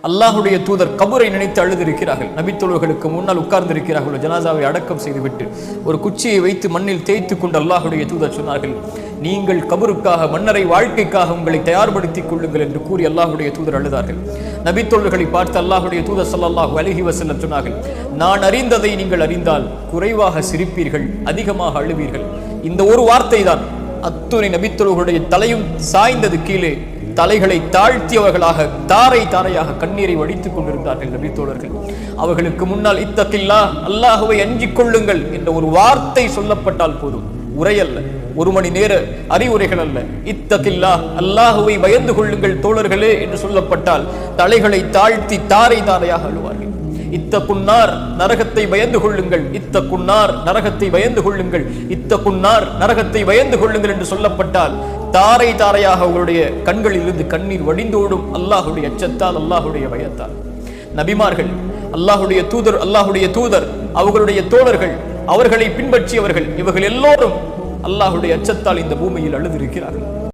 அல்லாஹுடைய தூதர் கபரை நினைத்து அழுதிருக்கிறார்கள். நபித்தோழர்களுக்கு முன்னால் உட்கார்ந்திருக்கிறார்கள். ஜனாசாவை அடக்கம் செய்துவிட்டு ஒரு குச்சியை வைத்து மண்ணில் தேய்த்து கொண்டு அல்லாஹுடைய தூதர் சொன்னார்கள், நீங்கள் கபருக்காக மன்னரை வாழ்க்கைக்காக உங்களை தயார்படுத்திக் கொள்ளுங்கள் என்று கூறி அல்லாஹுடைய தூதர் அழுதார்கள். நபித்தோழர்களை பார்த்து அல்லாஹுடைய தூதர் ஸல்லல்லாஹு அலைஹி வஸல்லம் சொன்னார்கள், நான் அறிந்ததை நீங்கள் அறிந்தால் குறைவாக சிரிப்பீர்கள், அதிகமாக அழுவீர்கள். இந்த ஒரு வார்த்தை தான் அத்துணை நபித்தோழர்களுடைய தலையும் சாய்ந்தது கீழே. தலைகளை தாழ்த்தியவர்களாக தாரை தாரையாக கண்ணீரை வடித்துக் கொண்டிருந்தார்கள் நபித்தோழர்கள். அவர்களுக்கு முன்னால் இத்தகில்லாஹ், அல்லாஹுவை அஞ்சிக் கொள்ளுங்கள் என்ற ஒரு வார்த்தை சொல்லப்பட்டால் போதும். உரையல்ல, ஒரு மணி நேர அறிவுரைகள் அல்ல. இத்தகில்லாஹ், அல்லாஹுவை பயந்து கொள்ளுங்கள் தோழர்களே என்று சொல்லப்பட்டால் தலைகளை தாழ்த்தி தாரை தாரையாக அழுவார்கள். இத்தகுன்னார், நரகத்தை பயந்து கொள்ளுங்கள், இத்தகுன்னார், நரகத்தை பயந்து கொள்ளுங்கள், இத்தகுன்னார், நரகத்தை பயந்து கொள்ளுங்கள் என்று சொல்லப்பட்டால் தாரை தாரையாக அவர்களுடைய கண்களில் இருந்து கண்ணீர் வடிந்தோடும். அல்லாஹுடைய அச்சத்தால், அல்லாஹுடைய பயத்தால். நபிமார்கள், அல்லாஹுடைய தூதர், அவர்களுடைய தோழர்கள், அவர்களை பின்பற்றியவர்கள், இவர்கள் எல்லோரும் அல்லாஹுடைய அச்சத்தால் இந்த பூமியில் அழுதிருக்கிறார்கள்.